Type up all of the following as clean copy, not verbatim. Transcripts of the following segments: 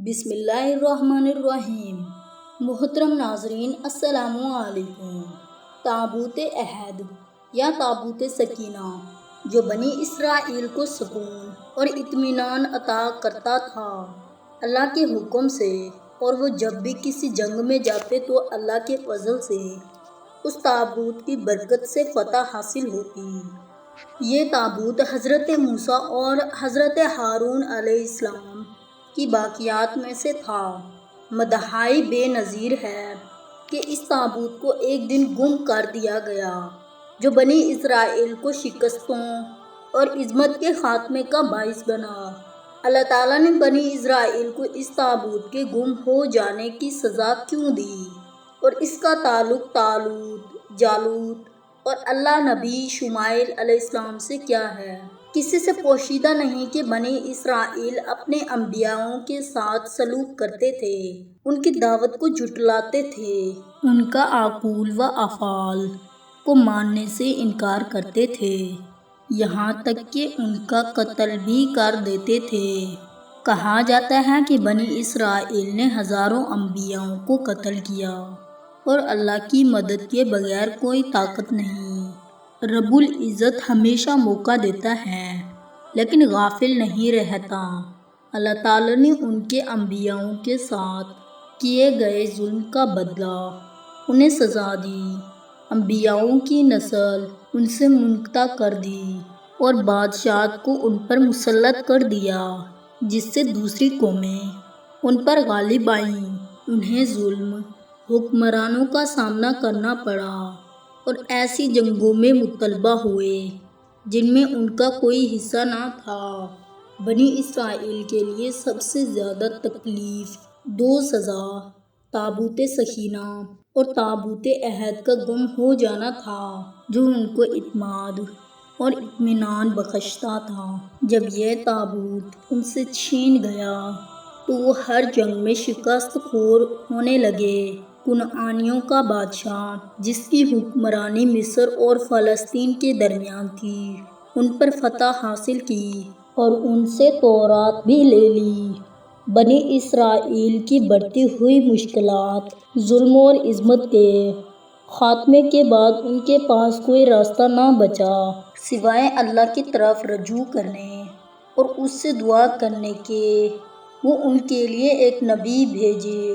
بسم اللہ الرحمن الرحیم۔ محترم ناظرین السلام علیکم۔ تابوت عہد یا تابوت سکینہ جو بنی اسرائیل کو سکون اور اطمینان عطا کرتا تھا اللہ کے حکم سے، اور وہ جب بھی کسی جنگ میں جاتے تو اللہ کے فضل سے اس تابوت کی برکت سے فتح حاصل ہوتی۔ یہ تابوت حضرت موسیٰ اور حضرت ہارون علیہ السلام کی باقیات میں سے تھا۔ مدعی بے نظیر ہے کہ اس تابوت کو ایک دن گم کر دیا گیا، جو بنی اسرائیل کو شکستوں اور عظمت کے خاتمے کا باعث بنا۔ اللہ تعالیٰ نے بنی اسرائیل کو اس تابوت کے گم ہو جانے کی سزا کیوں دی، اور اس کا تعلق طالوت، جالوت اور اللہ نبی شمائیل علیہ السلام سے کیا ہے؟ کسی سے پوشیدہ نہیں کہ بنی اسرائیل اپنے انبیاءوں کے ساتھ سلوک کرتے تھے، ان کی دعوت کو جھٹلاتے تھے، ان کا اقوال و افعال کو ماننے سے انکار کرتے تھے، یہاں تک کہ ان کا قتل بھی کر دیتے تھے۔ کہا جاتا ہے کہ بنی اسرائیل نے ہزاروں انبیاءوں کو قتل کیا، اور اللہ کی مدد کے بغیر کوئی طاقت نہیں۔ رب العزت ہمیشہ موقع دیتا ہے لیکن غافل نہیں رہتا۔ اللہ تعالیٰ نے ان کے انبیاءوں کے ساتھ کیے گئے ظلم کا بدلہ انہیں سزا دی۔ انبیاءوں کی نسل ان سے منقطع کر دی اور بادشاہت کو ان پر مسلط کر دیا، جس سے دوسری قومیں ان پر غالب آئیں۔ انہیں ظالم حکمرانوں کا سامنا کرنا پڑا اور ایسی جنگوں میں مبتلا ہوئے جن میں ان کا کوئی حصہ نہ تھا۔ بنی اسرائیل کے لیے سب سے زیادہ تکلیف دو سزا تابوت سکینہ اور تابوت عہد کا گم ہو جانا تھا، جو ان کو اعتماد اور اطمینان بخشتا تھا۔ جب یہ تابوت ان سے چھین گیا تو وہ ہر جنگ میں شکست خور ہونے لگے۔ کنعانیوں کا بادشاہ، جس کی حکمرانی مصر اور فلسطین کے درمیان تھی، ان پر فتح حاصل کی اور ان سے تورات بھی لے لی۔ بنی اسرائیل کی بڑھتی ہوئی مشکلات، ظلم اور عظمت کے خاتمے کے بعد ان کے پاس کوئی راستہ نہ بچا سوائے اللہ کی طرف رجوع کرنے اور اس سے دعا کرنے کے۔ وہ ان کے لیے ایک نبی بھیجے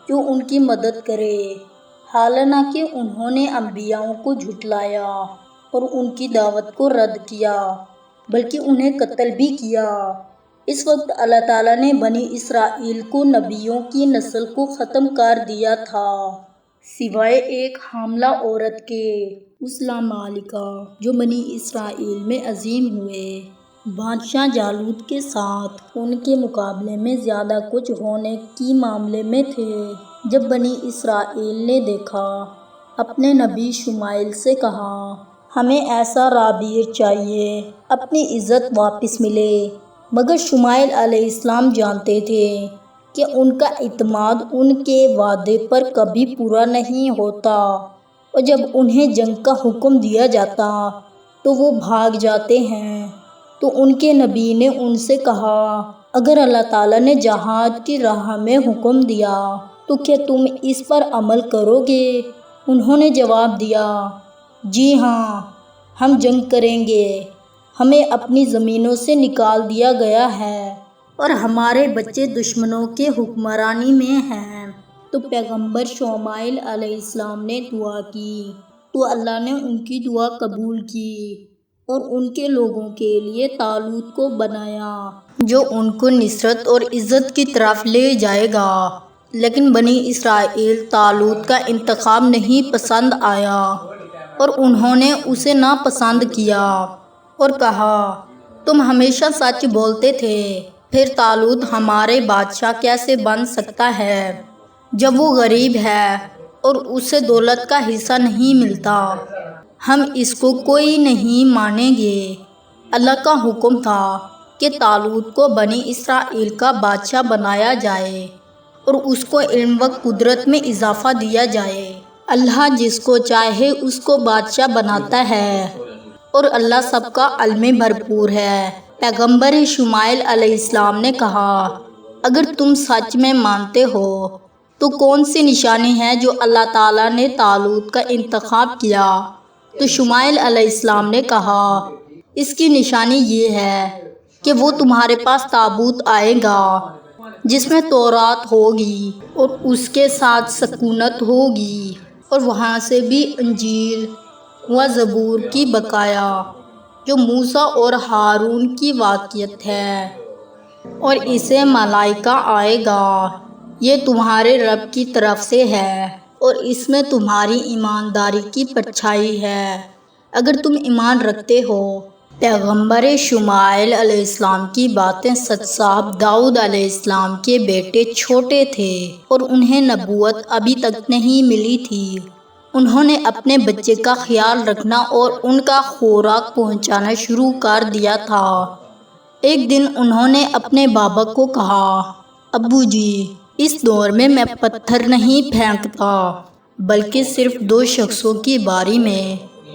جو ان کی مدد کرے، حالانکہ انہوں نے انبیاءوں کو جھٹلایا اور ان کی دعوت کو رد کیا، بلکہ انہیں قتل بھی کیا۔ اس وقت اللہ تعالیٰ نے بنی اسرائیل کو نبیوں کی نسل کو ختم کر دیا تھا، سوائے ایک حاملہ عورت کے، اس لامالکہ جو بنی اسرائیل میں عظیم ہوئے۔ بادشاہ جالوت کے ساتھ ان کے مقابلے میں زیادہ کچھ ہونے کی معاملے میں تھے۔ جب بنی اسرائیل نے دیکھا، اپنے نبی شمائیل سے کہا، ہمیں ایسا رہبر چاہیے اپنی عزت واپس ملے، مگر شمائیل علیہ السلام جانتے تھے کہ ان کا اعتماد ان کے وعدے پر کبھی پورا نہیں ہوتا، اور جب انہیں جنگ کا حکم دیا جاتا تو وہ بھاگ جاتے ہیں۔ تو ان کے نبی نے ان سے کہا، اگر اللہ تعالیٰ نے جہاد کی راہ میں حکم دیا تو کیا تم اس پر عمل کرو گے؟ انہوں نے جواب دیا، جی ہاں، ہم جنگ کریں گے۔ ہمیں اپنی زمینوں سے نکال دیا گیا ہے اور ہمارے بچے دشمنوں کے حکمرانی میں ہیں۔ تو پیغمبر شمائیل علیہ السلام نے دعا کی تو اللہ نے ان کی دعا قبول کی اور ان کے لوگوں کے لیے طالوت کو بنایا، جو ان کو نصرت اور عزت کی طرف لے جائے گا۔ لیکن بنی اسرائیل طالوت کا انتخاب نہیں پسند آیا اور انہوں نے اسے ناپسند کیا اور کہا، تم ہمیشہ سچ بولتے تھے، پھر طالوت ہمارے بادشاہ کیسے بن سکتا ہے جب وہ غریب ہے اور اسے دولت کا حصہ نہیں ملتا؟ ہم اس کو کوئی نہیں مانیں گے۔ اللہ کا حکم تھا کہ طالوت کو بنی اسرائیل کا بادشاہ بنایا جائے اور اس کو علم و قدرت میں اضافہ دیا جائے۔ اللہ جس کو چاہے اس کو بادشاہ بناتا ہے اور اللہ سب کا علم بھرپور ہے۔ پیغمبر شمائیل علیہ السلام نے کہا، اگر تم سچ میں مانتے ہو تو کون سی نشانی ہے جو اللہ تعالیٰ نے طالوت کا انتخاب کیا؟ تو شمائیل علیہ السلام نے کہا، اس کی نشانی یہ ہے کہ وہ تمہارے پاس تابوت آئے گا جس میں تورات ہوگی اور اس کے ساتھ سکونت ہوگی، اور وہاں سے بھی انجیل و زبور کی بقایا جو موسیٰ اور ہارون کی واقعات ہے، اور اسے ملائکہ آئے گا، یہ تمہارے رب کی طرف سے ہے اور اس میں تمہاری ایمانداری کی پرچھائی ہے اگر تم ایمان رکھتے ہو۔ پیغمبر شمائیل علیہ السلام کی باتیں سچ۔ صاحب داؤد علیہ السلام کے بیٹے چھوٹے تھے اور انہیں نبوت ابھی تک نہیں ملی تھی۔ انہوں نے اپنے بچے کا خیال رکھنا اور ان کا خوراک پہنچانا شروع کر دیا تھا۔ ایک دن انہوں نے اپنے بابا کو کہا، ابو جی، اس دور میں پتھر نہیں پھینکتا بلکہ صرف 2 شخصوں کی باری میں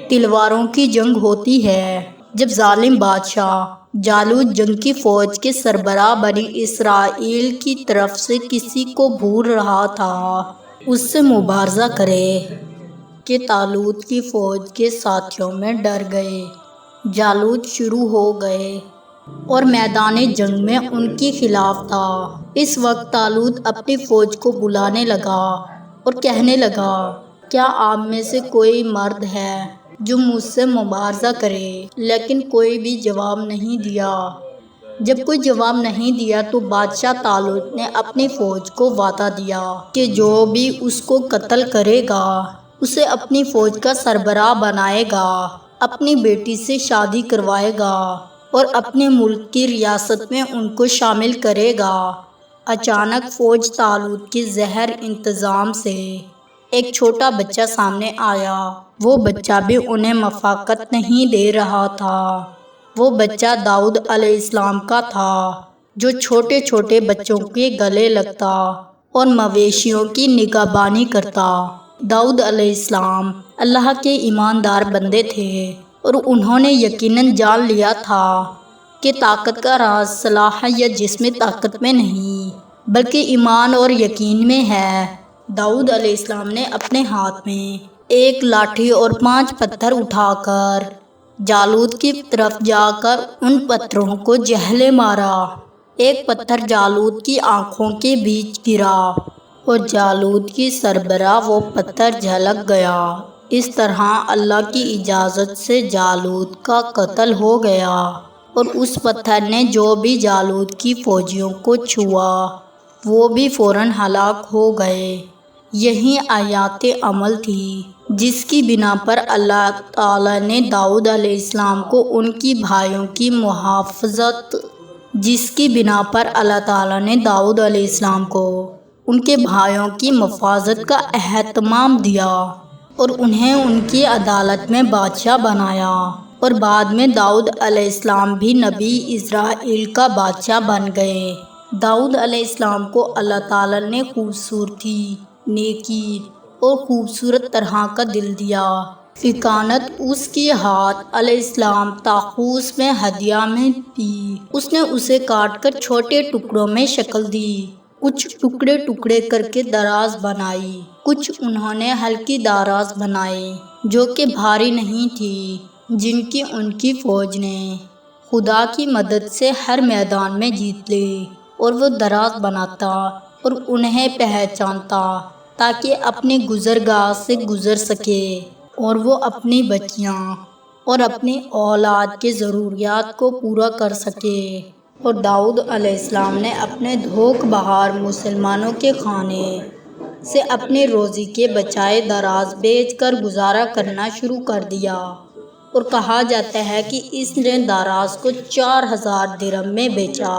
تلواروں کی جنگ ہوتی ہے۔ جب ظالم بادشاہ جالوت جنگ کی فوج کے سربراہ بنی اسرائیل کی طرف سے کسی کو بھول رہا تھا اس سے مبارزہ کرے کہ طالوت کی فوج کے ساتھیوں میں ڈر گئے۔ جالوت شروع ہو گئے اور میدان جنگ میں ان کے خلاف تھا۔ اس وقت طالوت اپنی فوج کو بلانے لگا اور کہنے لگا، کیا آپ میں سے کوئی مرد ہے جو مجھ سے مبارزہ کرے؟ لیکن کوئی بھی جواب نہیں دیا۔ جب کوئی جواب نہیں دیا تو بادشاہ طالوت نے اپنی فوج کو وعدہ دیا کہ جو بھی اس کو قتل کرے گا اسے اپنی فوج کا سربراہ بنائے گا، اپنی بیٹی سے شادی کروائے گا اور اپنے ملک کی ریاست میں ان کو شامل کرے گا۔ اچانک فوج طالوت کے زہر انتظام سے ایک چھوٹا بچہ سامنے آیا۔ وہ بچہ بھی انہیں موافقت نہیں دے رہا تھا۔ وہ بچہ داؤد علیہ السلام کا تھا جو چھوٹے چھوٹے بچوں کے گلے لگتا اور مویشیوں کی نگہبانی کرتا۔ داؤد علیہ السلام اللہ کے ایماندار بندے تھے اور انہوں نے یقیناً جان لیا تھا کہ طاقت کا راز صلاح یا جسمی طاقت میں نہیں بلکہ ایمان اور یقین میں ہے۔ داؤد علیہ السلام نے اپنے ہاتھ میں ایک لاٹھی اور 5 پتھر اٹھا کر جالوت کی طرف جا کر ان پتھروں کو جہلے مارا۔ ایک پتھر جالوت کی آنکھوں کے بیچ گرا اور جالوت کی سربراہ وہ پتھر جھلک گیا۔ اس طرح اللہ کی اجازت سے جالوت کا قتل ہو گیا اور اس پتھر نے جو بھی جالوت کی فوجیوں کو چھوا وہ بھی فوراً ہلاک ہو گئے۔ یہی آیات عمل تھی جس کی بنا پر اللہ تعالیٰ نے داؤد علیہ السلام کو ان کی بھائیوں کی محافظت کا اہتمام دیا اور انہیں ان کی عدالت میں بادشاہ بنایا، اور بعد میں داؤد علیہ السلام بھی نبی اسرائیل کا بادشاہ بن گئے۔ داؤد علیہ السلام کو اللہ تعالیٰ نے خوبصورتی، نیکی اور خوبصورت طرح کا دل دیا۔ فطانت اس کی ہاتھ علیہ السلام طاووس میں ہدیہ میں دی۔ اس نے اسے کاٹ کر چھوٹے ٹکڑوں میں شکل دی، کچھ ٹکڑے ٹکڑے کر کے دراز بنائی، کچھ انہوں نے ہلکی دراز بنائی جو کہ بھاری نہیں تھی، جن کی ان کی فوج نے خدا کی مدد سے ہر میدان میں جیت لی۔ اور وہ دراز بناتا اور انہیں پہچانتا تاکہ اپنی گزرگاہ سے گزر سکے، اور وہ اپنی بچیاں اور اپنی اولاد کے ضروریات کو پورا کر سکے۔ اور داؤد علیہ السلام نے اپنے دھوکہ بہار مسلمانوں کے کھانے سے اپنی روزی کے بجائے دراز بیچ کر گزارا کرنا شروع کر دیا، اور کہا جاتا ہے کہ اس نے دراز کو 4000 درہم میں بیچا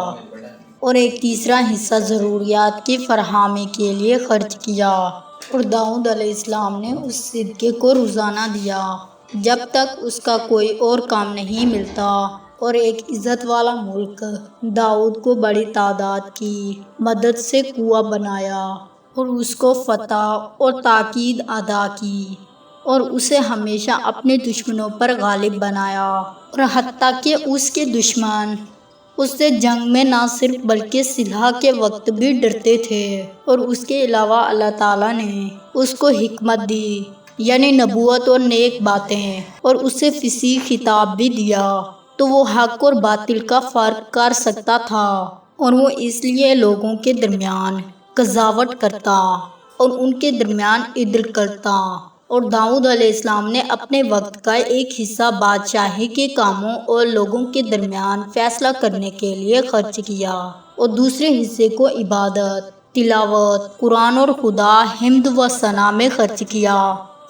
اور ایک تیسرا حصہ ضروریات کی فراہمی کے لیے خرچ کیا۔ اور داؤد علیہ السلام نے اس صدقے کو روزانہ دیا جب تک اس کا کوئی اور کام نہیں ملتا، اور ایک عزت والا ملک داؤد کو بڑی تعداد کی مدد سے کنواں بنایا اور اس کو فتح اور تاکید عطا کی، اور اسے ہمیشہ اپنے دشمنوں پر غالب بنایا، اور حتیٰ کہ اس کے دشمن اس سے جنگ میں نہ صرف بلکہ صلح کے وقت بھی ڈرتے تھے، اور اس کے علاوہ اللہ تعالیٰ نے اس کو حکمت دی، یعنی نبوت اور نیک باتیں، اور اسے فصیح خطاب بھی دیا، تو وہ حق اور باطل کا فرق کر سکتا تھا، اور وہ اس لیے لوگوں کے درمیان قضاوت کرتا اور ان کے درمیان عدل کرتا۔ اور داؤد علیہ السلام نے اپنے وقت کا ایک حصہ بادشاہی کے کاموں اور لوگوں کے درمیان فیصلہ کرنے کے لیے خرچ کیا، اور دوسرے حصے کو عبادت، تلاوت قرآن اور خدا حمد و ثنا میں خرچ کیا۔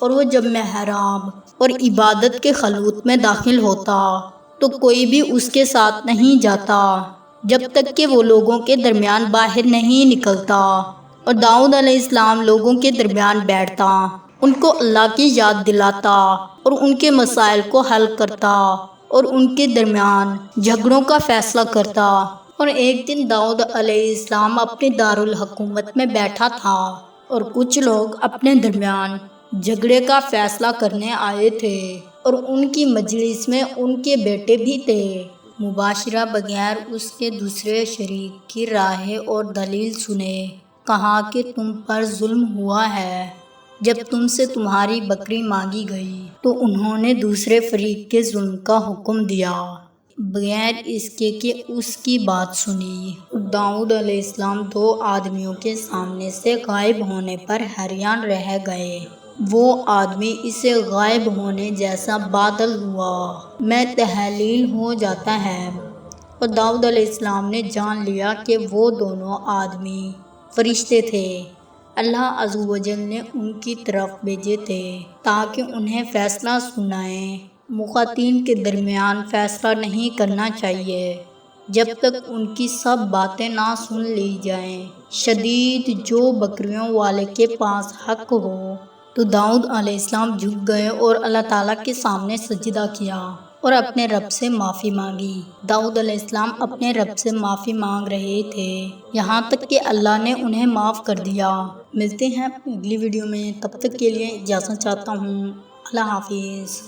اور وہ جب محراب اور عبادت کے خلوت میں داخل ہوتا تو کوئی بھی اس کے ساتھ نہیں جاتا جب تک کہ وہ لوگوں کے درمیان باہر نہیں نکلتا، اور داؤد علیہ السلام لوگوں کے درمیان بیٹھتا، ان کو اللہ کی یاد دلاتا اور ان کے مسائل کو حل کرتا اور ان کے درمیان جھگڑوں کا فیصلہ کرتا۔ اور ایک دن داؤد علیہ السلام اپنے دارالحکومت میں بیٹھا تھا، اور کچھ لوگ اپنے درمیان جھگڑے کا فیصلہ کرنے آئے تھے، اور ان کی مجلس میں ان کے بیٹے بھی تھے۔ مباشرہ بغیر اس کے دوسرے شریک کی رائے اور دلیل سنے کہا کہ تم پر ظلم ہوا ہے۔ جب تم سے تمہاری بکری مانگی گئی تو انہوں نے دوسرے فریق کے ظلم کا حکم دیا بغیر اس کے کہ اس کی بات سنی۔ داؤد علیہ السلام 2 آدمیوں کے سامنے سے غائب ہونے پر حیران رہ گئے۔ وہ آدمی اسے غائب ہونے جیسا بادل ہوا میں تحلیل ہو جاتا ہے، اور داؤد علیہ السلام نے جان لیا کہ وہ دونوں آدمی فرشتے تھے، اللہ عز و جل نے ان کی طرف بھیجے تھے تاکہ انہیں فیصلہ سنائیں۔ مخاطبین کے درمیان فیصلہ نہیں کرنا چاہیے جب تک ان کی سب باتیں نہ سن لی جائیں۔ شدید جو بکریوں والے کے پاس حق ہو۔ تو داؤد علیہ السلام جھک گئے اور اللہ تعالیٰ کے سامنے سجدہ کیا اور اپنے رب سے معافی مانگی۔ داؤد علیہ السلام اپنے رب سے معافی مانگ رہے تھے یہاں تک کہ اللہ نے انہیں معاف کر دیا۔ ملتے ہیں اگلی ویڈیو میں، تب تک کے لیے اجازت چاہتا ہوں۔ اللہ حافظ۔